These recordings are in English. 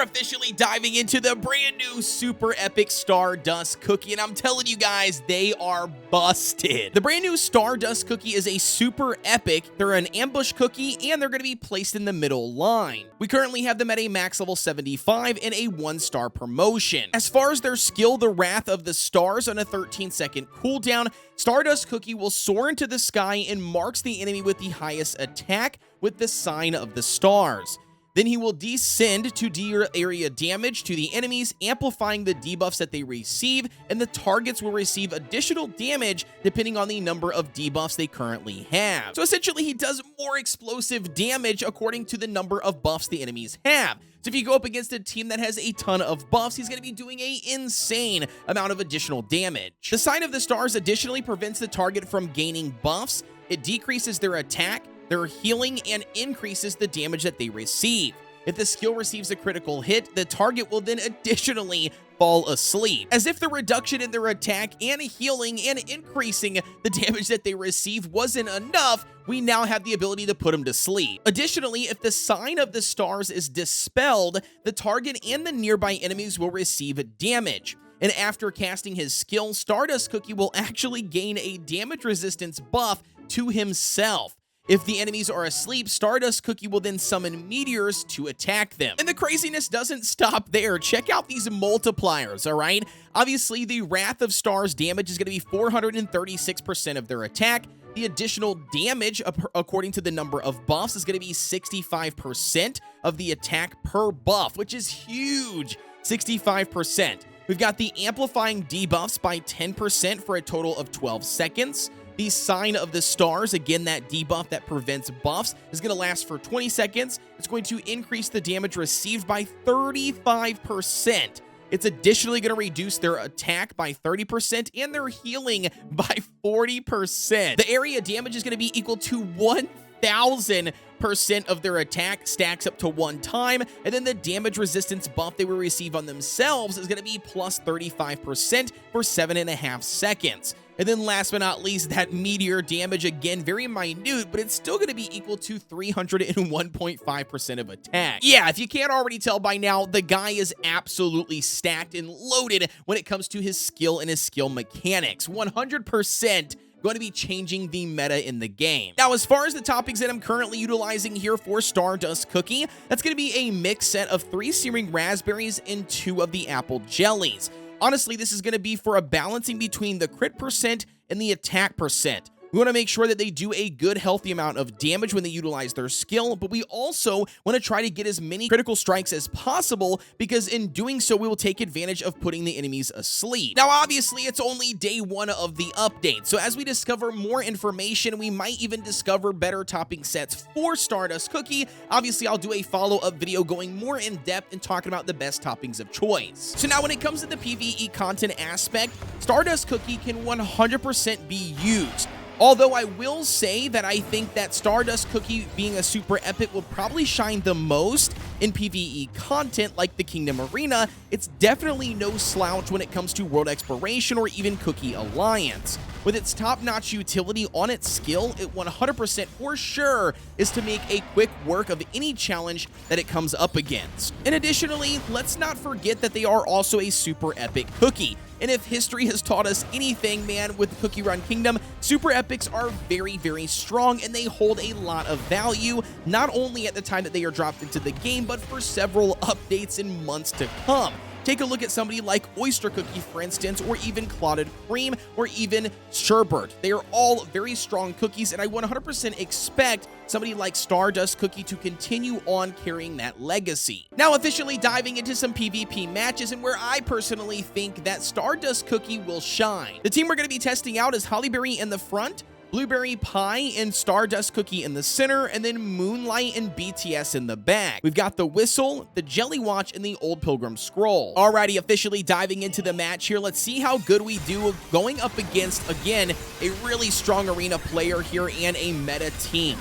officially diving into the brand new super epic Stardust Cookie, and I'm telling you guys, they are busted. The brand new Stardust Cookie is a super epic. They're an ambush cookie, and they're going to be placed in the middle line. We currently have them at a max level 75 and a 1-star promotion. As far as their skill, the Wrath of the Stars on a 13-second cooldown, Stardust Cookie will soar into the sky and marks the enemy with the highest attack with the sign of the stars. Then he will descend to deal area damage to the enemies, amplifying the debuffs that they receive, and the targets will receive additional damage depending on the number of debuffs they currently have. So essentially, he does more explosive damage according to the number of buffs the enemies have. So if you go up against a team that has a ton of buffs, he's going to be doing an insane amount of additional damage. The Sign of the Stars additionally prevents the target from gaining buffs. It decreases their attack, their healing, and increases the damage that they receive. If the skill receives a critical hit, the target will then additionally fall asleep. As if the reduction in their attack and healing and increasing the damage that they receive wasn't enough, we now have the ability to put them to sleep. Additionally, if the Sign of the Stars is dispelled, the target and the nearby enemies will receive damage. And after casting his skill, Stardust Cookie will actually gain a damage resistance buff to himself. If the enemies are asleep, Stardust Cookie will then summon meteors to attack them. And the craziness doesn't stop there. Check out these multipliers, all right? Obviously, the Wrath of Stars damage is going to be 436% of their attack. The additional damage, according to the number of buffs, is going to be 65% of the attack per buff, which is huge. 65%. We've got the amplifying debuffs by 10% for a total of 12 seconds. The Sign of the Stars, again, that debuff that prevents buffs, is going to last for 20 seconds. It's going to increase the damage received by 35%. It's additionally going to reduce their attack by 30% and their healing by 40%. The area damage is going to be equal to 1,000% of their attack, stacks up to 1 time, and then the damage resistance buff they will receive on themselves is going to be plus 35% for 7.5 seconds. And then last but not least, that meteor damage, again, very minute, but it's still going to be equal to 301.5% of attack. Yeah, if you can't already tell by now, the guy is absolutely stacked and loaded when it comes to his skill and his skill mechanics. 100% going to be changing the meta in the game. Now, as far as the toppings that I'm currently utilizing here for Stardust Cookie, that's going to be a mixed set of 3 searing raspberries and 2 of the apple jellies. Honestly, this is going to be for a balancing between the crit percent and the attack percent. We want to make sure that they do a good, healthy amount of damage when they utilize their skill, but we also want to try to get as many critical strikes as possible, because in doing so, we will take advantage of putting the enemies asleep. Now, obviously, it's only day 1 of the update, so as we discover more information, we might even discover better topping sets for Stardust Cookie. Obviously, I'll do a follow-up video going more in depth and talking about the best toppings of choice. So now, when it comes to the PvE content aspect, Stardust Cookie can 100% be used. Although I will say that I think that Stardust Cookie being a super epic will probably shine the most in PvE content like the Kingdom Arena, it's definitely no slouch when it comes to world exploration or even Cookie Alliance. With its top-notch utility on its skill, it 100% for sure is to make a quick work of any challenge that it comes up against. And additionally, let's not forget that they are also a super epic cookie. And if history has taught us anything, man, with the Cookie Run Kingdom, super epics are very, very strong, and they hold a lot of value, not only at the time that they are dropped into the game, but for several updates in months to come. Take a look at somebody like Oyster Cookie, for instance, or even Clotted Cream, or even Sherbert. They are all very strong cookies, and I 100% expect somebody like Stardust Cookie to continue on carrying that legacy. Now, officially diving into some PvP matches, and where I personally think that Stardust Cookie will shine. The team we're going to be testing out is Hollyberry in the front, Blueberry Pie and Stardust Cookie in the center, and then Moonlight and BTS in the back. We've got the Whistle, the Jelly Watch, and the Old Pilgrim Scroll. Alrighty, officially diving into the match here. Let's see how good we do going up against, again, a really strong arena player here and a meta team.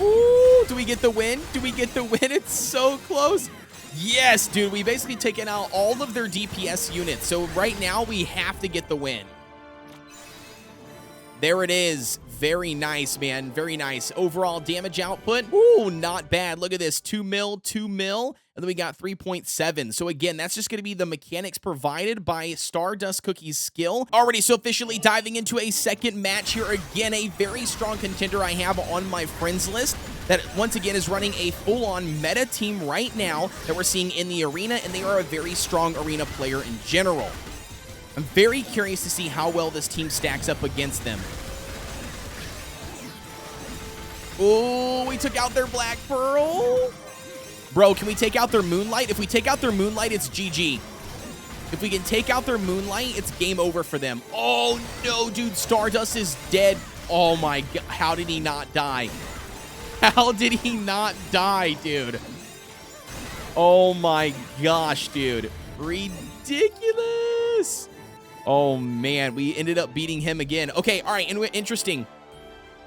Ooh, do we get the win? Do we get the win? It's so close. Yes, dude, we basically taken out all of their DPS units. So right now we have to get the win. There it is. Very nice, man. Very nice. Overall damage output. Ooh, not bad. Look at this. 2 mil, 2 mil. And then we got 3.7. So again, that's just going to be the mechanics provided by Stardust Cookie's skill. Alrighty, so officially diving into a second match here. Again, a very strong contender I have on my friends list that once again is running a full-on meta team right now that we're seeing in the arena, and they are a very strong arena player in general. I'm very curious to see how well this team stacks up against them. Oh, we took out their Black Pearl. Bro, can we take out their Moonlight? If we take out their Moonlight, it's GG. If we can take out their Moonlight, it's game over for them. Oh, no, dude. Stardust is dead. Oh, my God. How did he not die? How did he not die, dude? Oh, my gosh, dude. Ridiculous. Oh, man. We ended up beating him again. Okay, all right. And interesting.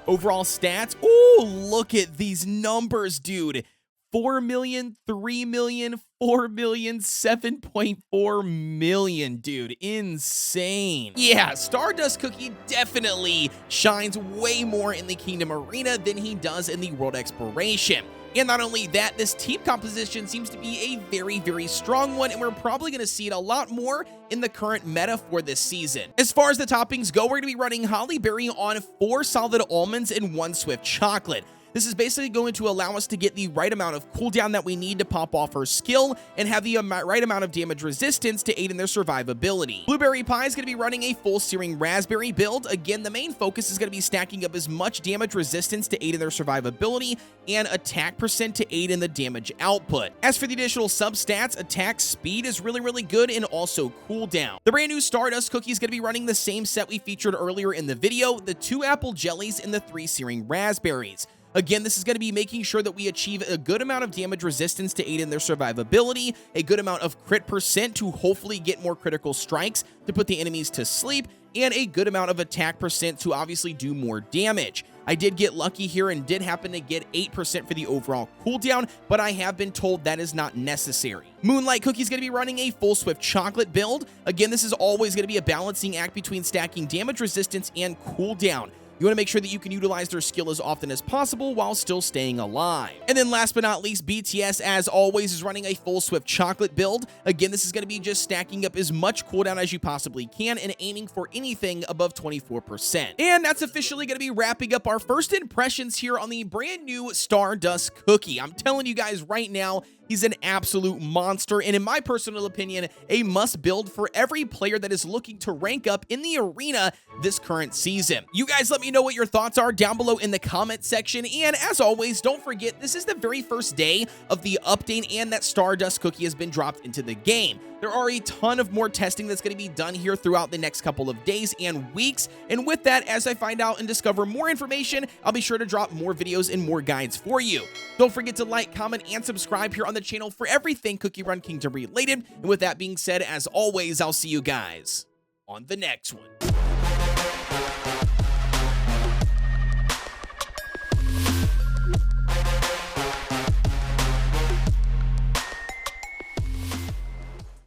Overall stats. Oh, look at these numbers, dude. 4 million, 3 million, 4 million, 7.4 million, dude. Insane. Yeah, Stardust Cookie definitely shines way more in the Kingdom Arena than he does in the World Exploration. And not only that, this team composition seems to be a very, very strong one, and we're probably going to see it a lot more in the current meta for this season. As far as the toppings go, we're going to be running Holly Berry on 4 solid almonds and 1 swift chocolate. This is basically going to allow us to get the right amount of cooldown that we need to pop off her skill and have the right amount of damage resistance to aid in their survivability. Blueberry Pie is going to be running a full searing raspberry build. Again, the main focus is going to be stacking up as much damage resistance to aid in their survivability and attack percent to aid in the damage output. As for the additional substats, attack speed is really, really good and also cooldown. The brand new Stardust Cookie is going to be running the same set we featured earlier in the video, the 2 apple jellies and the 3 searing raspberries. Again, this is going to be making sure that we achieve a good amount of damage resistance to aid in their survivability, a good amount of crit percent to hopefully get more critical strikes to put the enemies to sleep, and a good amount of attack percent to obviously do more damage. I did get lucky here and did happen to get 8% for the overall cooldown, but I have been told that is not necessary. Moonlight Cookie is going to be running a full swift chocolate build. Again, this is always going to be a balancing act between stacking damage resistance and cooldown. You want to make sure that you can utilize their skill as often as possible while still staying alive. And then last but not least, BTS, as always, is running a full swift chocolate build. Again, this is going to be just stacking up as much cooldown as you possibly can and aiming for anything above 24%. And that's officially going to be wrapping up our first impressions here on the brand new Stardust Cookie. I'm telling you guys right now, he's an absolute monster, and in my personal opinion, a must build for every player that is looking to rank up in the arena this current season. You guys let me know what your thoughts are down below in the comment section, and as always, don't forget, this is the very first day of the update and that Stardust Cookie has been dropped into the game. There are a ton of more testing that's going to be done here throughout the next couple of days and weeks, and with that, as I find out and discover more information, I'll be sure to drop more videos and more guides for you. Don't forget to like, comment, and subscribe here on the channel for everything Cookie Run Kingdom related, and with that being said, as always, I'll see you guys on the next one.